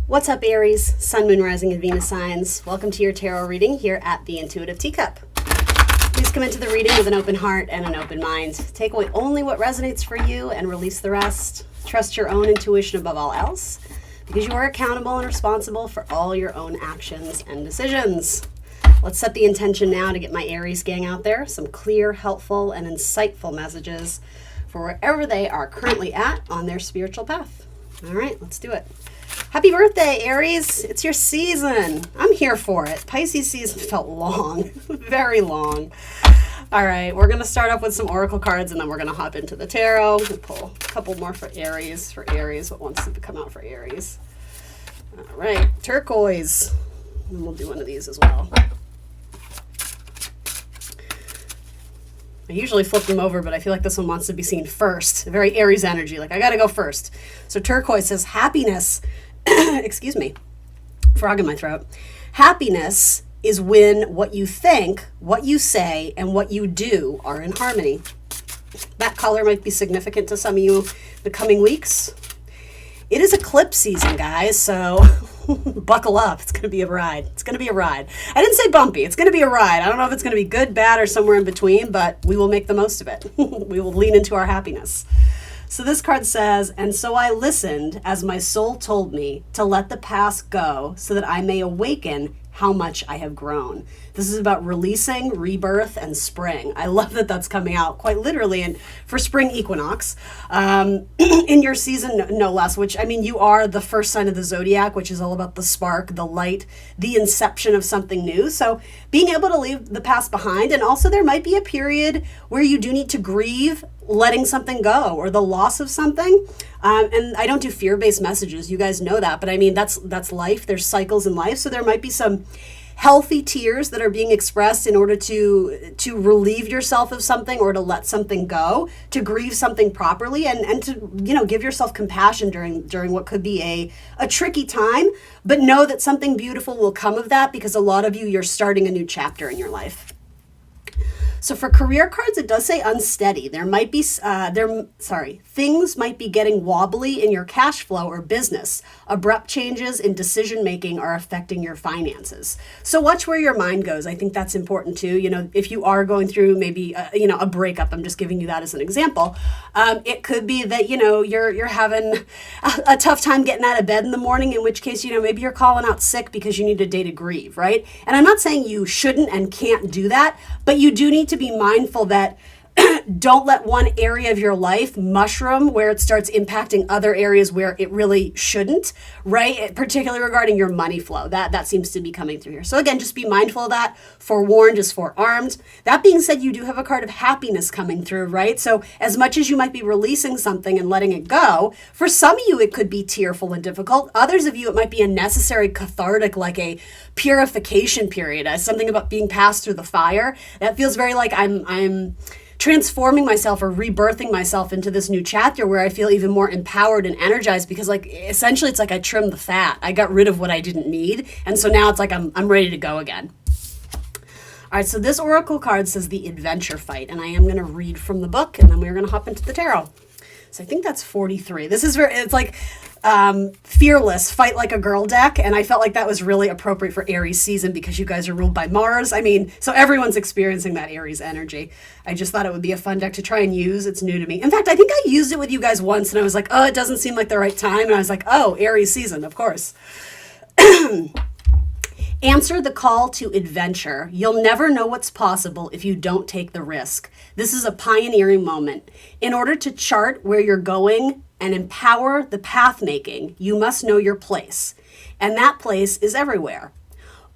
What's up, Aries, Sun, Moon, Rising, and Venus signs? Welcome to your tarot reading here at the Intuitive Teacup. Please come into the reading with an open heart and an open mind. Take away only what resonates for you and release the rest. Trust your own intuition above all else, because you are accountable and responsible for all your own actions and decisions. Let's set the intention now to get my Aries gang out there some clear, helpful, and insightful messages for wherever they are currently at on their spiritual path. All right, let's do it. Happy birthday, Aries. It's your season. I'm here for it. Pisces season felt long, very long. All right, we're going to start off with some oracle cards, and then we're going to hop into the tarot. We'll pull a couple more for Aries, what wants to come out for Aries. All right, turquoise. And we'll do one of these as well. I usually flip them over, but I feel like this one wants to be seen first. Very Aries energy, like I got to go first. So turquoise says happiness, excuse me, frog in my throat. Happiness is when what you think, what you say, and what you do are in harmony. That color might be significant to some of you the coming weeks. It is eclipse season, guys, so buckle up. It's going to be a ride. It's going to be a ride. I didn't say bumpy. It's going to be a ride. I don't know if it's going to be good, bad, or somewhere in between, but we will make the most of it. We will lean into our happiness. So this card says, "And so I listened as my soul told me to let the past go so that I may awaken how much I have grown." This is about releasing, rebirth, and spring. I love that that's coming out quite literally and for spring equinox in your season, no less, which, I mean, you are the first sign of the zodiac, which is all about the spark, the light, the inception of something new. So being able to leave the past behind, and also there might be a period where you do need to grieve letting something go or the loss of something. And I don't do fear-based messages. You guys know that. But I mean, that's life. There's cycles in life. So there might be some healthy tears that are being expressed in order to relieve yourself of something or to let something go, to grieve something properly, and to, you know, give yourself compassion during what could be a tricky time. But know that something beautiful will come of that, because a lot of you, you're starting a new chapter in your life. So for career cards, it does say unsteady. There might be, things might be getting wobbly in your cash flow or business. Abrupt changes in decision making are affecting your finances. So watch where your mind goes. I think that's important too. You know, if you are going through maybe a breakup, I'm just giving you that as an example. It could be that, you know, you're having a tough time getting out of bed in the morning, in which case, you know, maybe you're calling out sick because you need a day to grieve, right? And I'm not saying you shouldn't and can't do that, but you do need to be mindful that don't let one area of your life mushroom where it starts impacting other areas where it really shouldn't, right? Particularly regarding your money flow. That seems to be coming through here. So again, just be mindful of that. Forewarned is forearmed. That being said, you do have a card of happiness coming through, right? So as much as you might be releasing something and letting it go, for some of you, it could be tearful and difficult. Others of you, it might be a necessary cathartic, like a purification period, as something about being passed through the fire. That feels very like I'm transforming myself or rebirthing myself into this new chapter where I feel even more empowered and energized, because like essentially it's like I trimmed the fat. I got rid of what I didn't need. And so now it's like I'm ready to go again. All right, so this oracle card says the adventure fight, and I am going to read from the book, and then we're going to hop into the tarot. So I think that's 43. This is it's like fearless, fight like a girl deck. And I felt like that was really appropriate for Aries season because you guys are ruled by Mars. I mean, so everyone's experiencing that Aries energy. I just thought it would be a fun deck to try and use. It's new to me. In fact, I think I used it with you guys once and I was like, oh, it doesn't seem like the right time. And I was like, oh, Aries season, of course. Answer the call to adventure. You'll never know what's possible if you don't take the risk. This is a pioneering moment. In order to chart where you're going and empower the path making, you must know your place. And that place is everywhere.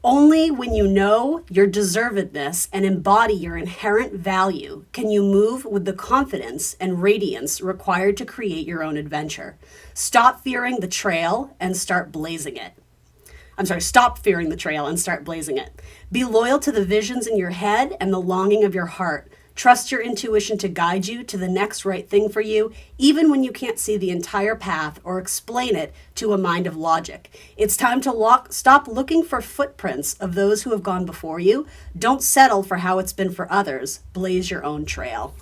Only when you know your deservedness and embody your inherent value can you move with the confidence and radiance required to create your own adventure. Stop fearing the trail and start blazing it. Stop fearing the trail and start blazing it. Be loyal to the visions in your head and the longing of your heart. Trust your intuition to guide you to the next right thing for you, even when you can't see the entire path or explain it to a mind of logic. It's time to stop looking for footprints of those who have gone before you. Don't settle for how it's been for others. Blaze your own trail.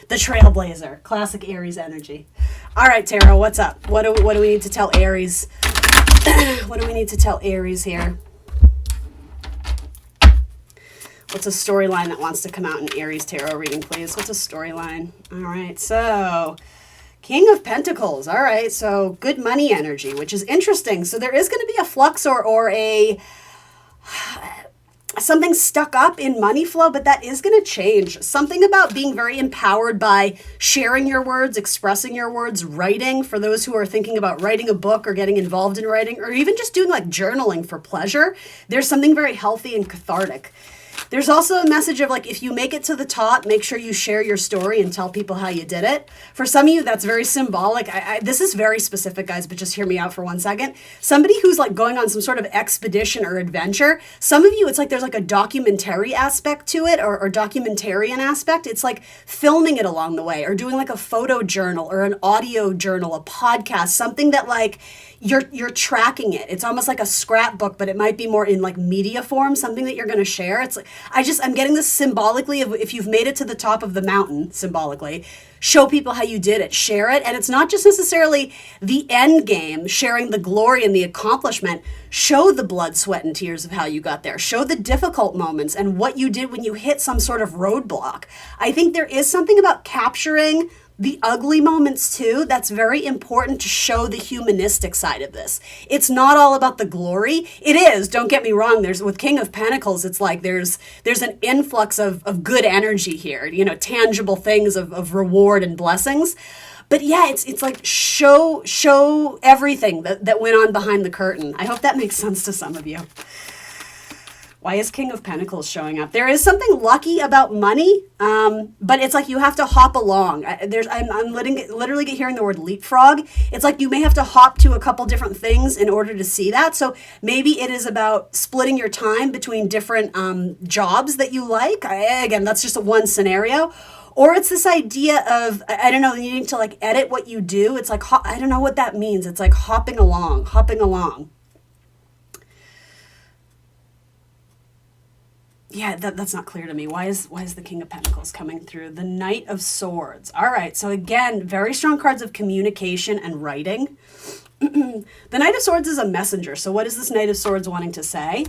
The Trailblazer, classic Aries energy. All right, Tarot, what's up? What do we need to tell Aries What do we need to tell Aries here? What's a storyline that wants to come out in Aries tarot reading, please? What's a storyline? All right, so King of Pentacles. All right, so good money energy, which is interesting. So there is going to be a flux or a something stuck up in money flow, but that is going to change. Something about being very empowered by sharing your words, expressing your words, writing, for those who are thinking about writing a book or getting involved in writing, or even just doing like journaling for pleasure. There's something very healthy and cathartic. There's also a message of like, if you make it to the top, make sure you share your story and tell people how you did it. For some of you, that's very symbolic. This is very specific, guys, but just hear me out for 1 second. Somebody who's like going on some sort of expedition or adventure. Some of you, it's like there's like a documentary aspect to it or documentarian aspect. It's like filming it along the way or doing like a photo journal or an audio journal, a podcast, something that like you're tracking it. It's almost like a scrapbook, but it might be more in like media form, something that you're going to share. It's like, I'm getting this symbolically of if you've made it to the top of the mountain, symbolically, show people how you did it, share it. And it's not just necessarily the end game, sharing the glory and the accomplishment. Show the blood, sweat, and tears of how you got there. Show the difficult moments and what you did when you hit some sort of roadblock. I think there is something about capturing the ugly moments too, that's very important to show the humanistic side of this. It's not all about the glory. It is, don't get me wrong, there's with King of Pentacles, it's like there's an influx of good energy here, you know, tangible things of reward and blessings. But yeah, it's like show everything that went on behind the curtain. I hope that makes sense to some of you. Why is King of Pentacles showing up? There is something lucky about money, but it's like you have to hop along. I'm literally hearing the word leapfrog. It's like you may have to hop to a couple different things in order to see that. So maybe it is about splitting your time between different jobs that you like. Again, that's just one scenario. Or it's this idea of, I don't know, needing to like edit what you do. It's like, I don't know what that means. It's like hopping along. Yeah, that's not clear to me. Why is the King of Pentacles coming through? The Knight of Swords. All right, so again, very strong cards of communication and writing. The Knight of Swords is a messenger. So what is this Knight of Swords wanting to say?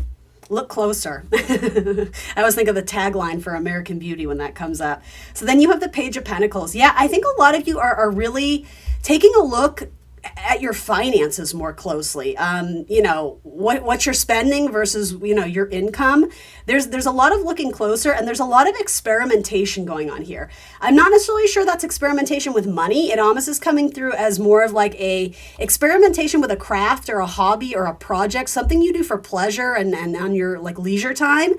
Look closer. I always think of the tagline for American Beauty when that comes up. So then you have the Page of Pentacles. Yeah, I think a lot of you are really taking a look at your finances more closely. You know, what you're spending versus, you know, your income. There's a lot of looking closer, and there's a lot of experimentation going on here. I'm not necessarily sure that's experimentation with money. It almost is coming through as more of like a experimentation with a craft or a hobby or a project, something you do for pleasure and on your like leisure time.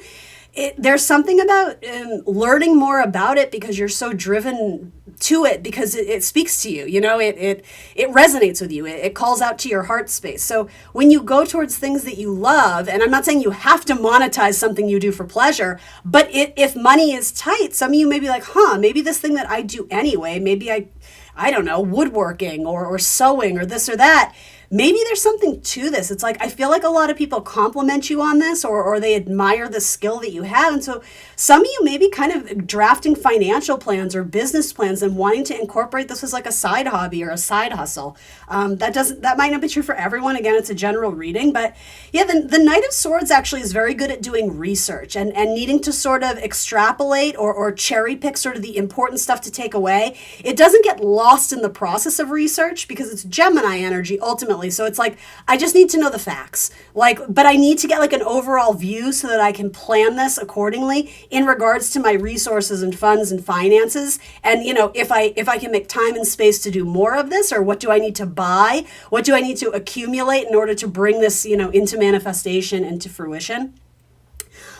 There's something about learning more about it because you're so driven to it, because it speaks to you, you know, it resonates with you. It calls out to your heart space. So when you go towards things that you love, and I'm not saying you have to monetize something you do for pleasure, but if money is tight, some of you may be like, maybe this thing that I do anyway, maybe I don't know, woodworking or sewing or this or that. Maybe there's something to this. It's like, I feel like a lot of people compliment you on this or they admire the skill that you have. And so some of you may be kind of drafting financial plans or business plans and wanting to incorporate this as like a side hobby or a side hustle. That might not be true for everyone. Again, it's a general reading, but yeah, the Knight of Swords actually is very good at doing research and needing to sort of extrapolate or cherry pick sort of the important stuff to take away. It doesn't get lost in the process of research because it's Gemini energy ultimately. So it's like, I just need to know the facts, but I need to get like an overall view so that I can plan this accordingly in regards to my resources and funds and finances. And, you know, if I can make time and space to do more of this, or what do I need to buy? What do I need to accumulate in order to bring this, you know, into manifestation, into fruition?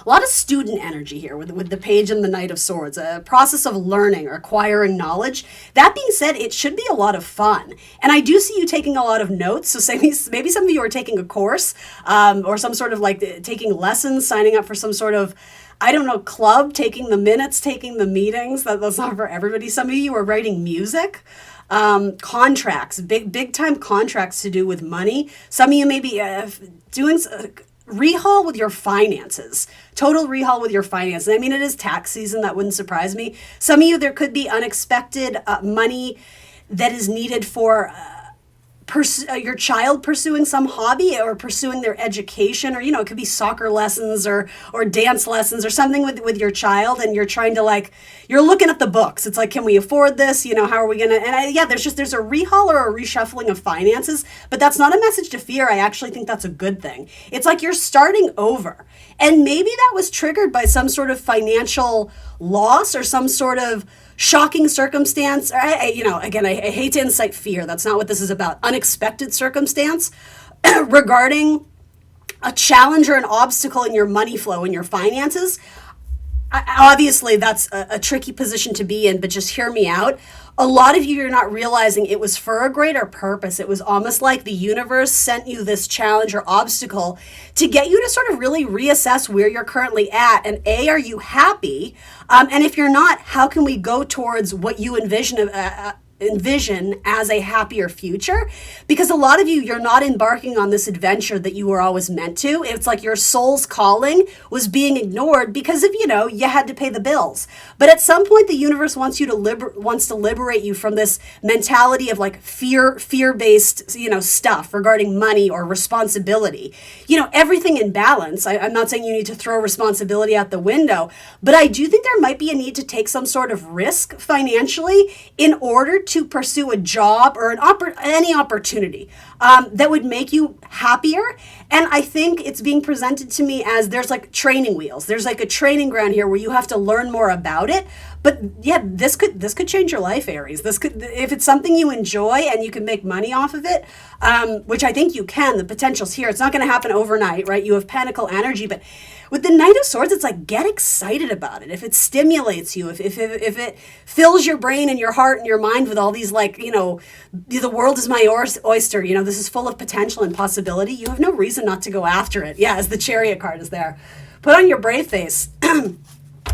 A lot of student energy here with the Page and the Knight of Swords, a process of learning or acquiring knowledge. That being said, it should be a lot of fun. And I do see you taking a lot of notes. So maybe some of you are taking a course or some sort of like taking lessons, signing up for some sort of, I don't know, club, taking the minutes, taking the meetings. That's not for everybody. Some of you are writing music. Contracts, big time contracts to do with money. Some of you may be doing rehaul with your finances, total rehaul with your finances. I mean, it is tax season. That wouldn't surprise me. Some of you, there could be unexpected money that is needed for your child pursuing some hobby or pursuing their education, or it could be soccer lessons or dance lessons or something with your child, and you're trying to you're looking at the books. It's like, can we afford this? How are we gonna? And there's a rehaul or a reshuffling of finances, but that's not a message to fear. I actually think that's a good thing. It's like you're starting over, and maybe that was triggered by some sort of financial loss or some sort of shocking circumstance. Again, I hate to incite fear. That's not what this is about. Unexpected circumstance regarding a challenge or an obstacle in your money flow and your finances. Obviously, that's a tricky position to be in, but just hear me out. A lot of you are not realizing it was for a greater purpose. It was almost like the universe sent you this challenge or obstacle to get you to sort of really reassess where you're currently at. And are you happy? And if you're not, how can we go towards what you envision as a happier future? Because a lot of you're not embarking on this adventure that you were always meant to. It's like your soul's calling was being ignored because of you had to pay the bills. But at some point the universe wants to liberate you from this mentality of fear-based stuff regarding money or responsibility. Everything in balance. I'm not saying you need to throw responsibility out the window, but I do think there might be a need to take some sort of risk financially in order to pursue a job or any opportunity that would make you happier. And I think it's being presented to me as there's training wheels. There's a training ground here where you have to learn more about it. But yeah, this could change your life, Aries. If it's something you enjoy and you can make money off of it, which I think you can. The potential's here. It's not going to happen overnight, right? You have Pentacle energy, but with the Knight of Swords, it's get excited about it. If it stimulates you, if it fills your brain and your heart and your mind with all these the world is my oyster, this is full of potential and possibility, you have no reason not to go after it. Yeah, as the Chariot card is there. Put on your brave face.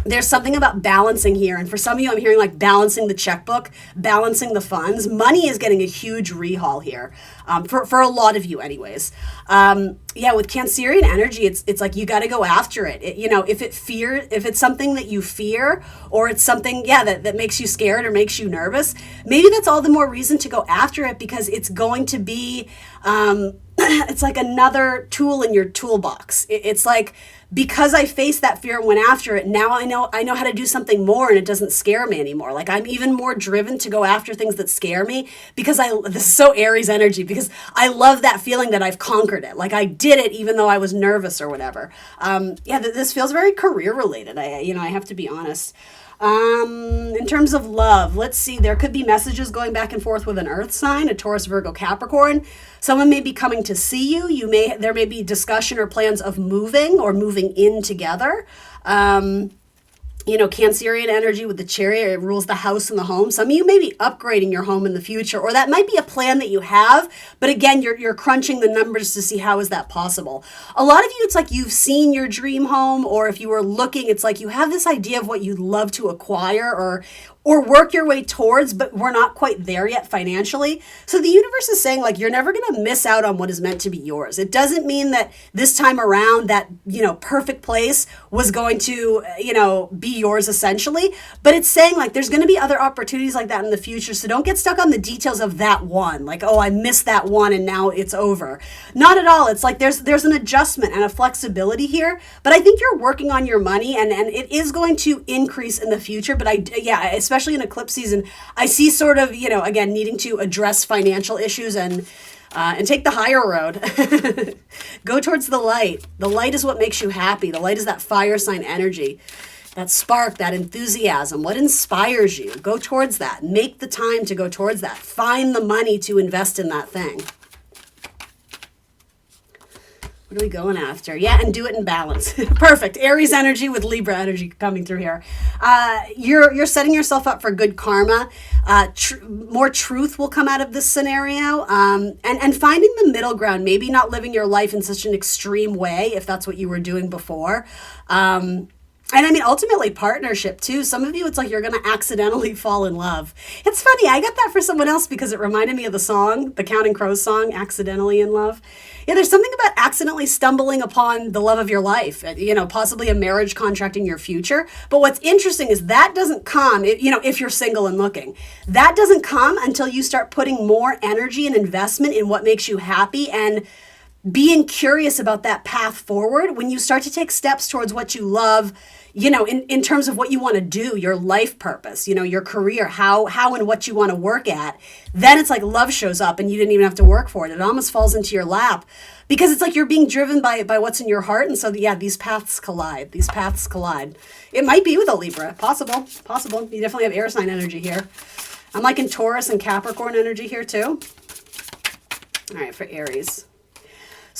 There's something about balancing here. And for some of you, I'm hearing balancing the checkbook, balancing the funds. Money is getting a huge rehaul here, for a lot of you anyways. With Cancerian energy, it's like you got to go after it. If it's something that you fear, or it's something, that makes you scared or makes you nervous, maybe that's all the more reason to go after it, because it's going to be, it's like another tool in your toolbox. It's like, because I faced that fear and went after it, now I know how to do something more, and it doesn't scare me anymore. I'm even more driven to go after things that scare me, because this is so Aries energy, because I love that feeling that I've conquered it. I did it even though I was nervous or whatever. This feels very career related. I have to be honest. In terms of love, let's see, there could be messages going back and forth with an earth sign, a Taurus, Virgo, Capricorn. Someone may be coming to see you. There may be discussion or plans of moving or moving in together. Cancerian energy with the Chariot, it rules the house and the home. Some of you may be upgrading your home in the future, or that might be a plan that you have, but again, you're crunching the numbers to see how is that possible. A lot of you, it's like you've seen your dream home, or if you were looking, it's like you have this idea of what you'd love to acquire or work your way towards, but we're not quite there yet financially. So the universe is saying you're never going to miss out on what is meant to be yours. It doesn't mean that this time around that, perfect place was going to, be yours essentially, but it's saying there's going to be other opportunities like that in the future. So don't get stuck on the details of that one. I missed that one and now it's over. Not at all. It's there's an adjustment and a flexibility here, but I think you're working on your money and it is going to increase in the future. But especially in eclipse season, I see sort of, again, needing to address financial issues and take the higher road. Go towards the light. The light is what makes you happy. The light is that fire sign energy, that spark, that enthusiasm. What inspires you? Go towards that. Make the time to go towards that. Find the money to invest in that thing. What are we going after? Yeah, and do it in balance. Perfect. Aries energy with Libra energy coming through here. You're setting yourself up for good karma. More truth will come out of this scenario. And finding the middle ground, maybe not living your life in such an extreme way, if that's what you were doing before. And I mean, ultimately, partnership too. Some of you, it's like you're going to accidentally fall in love. It's funny. I got that for someone else because it reminded me of the song, the Counting Crows song, Accidentally in Love. Yeah, there's something about accidentally stumbling upon the love of your life, possibly a marriage contract in your future. But what's interesting is that doesn't come, if you're single and looking. That doesn't come until you start putting more energy and investment in what makes you happy and being curious about that path forward. When you start to take steps towards what you love, in terms of what you want to do, your life purpose, your career, how and what you want to work at, then it's like love shows up and you didn't even have to work for it. It almost falls into your lap because it's like you're being driven by what's in your heart. And so, yeah, these paths collide. It might be with a Libra. Possible. You definitely have air sign energy here. I'm like in Taurus and Capricorn energy here too. All right, for Aries.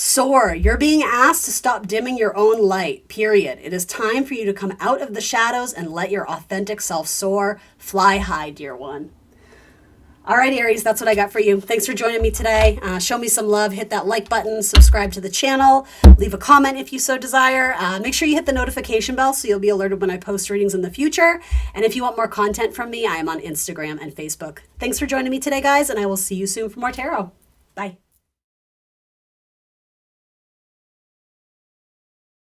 Soar, you're being asked to stop dimming your own light, period. It is time for you to come out of the shadows and let your authentic self soar. Fly high, dear one. All right, Aries, that's what I got for you. Thanks for joining me today. Show me some love. Hit that like button, subscribe to the channel, leave a comment if you so desire. Make sure you hit the notification bell so you'll be alerted when I post readings in the future. And if you want more content from me, I am on Instagram and Facebook. Thanks for joining me today, guys, and I will see you soon for more tarot. Bye.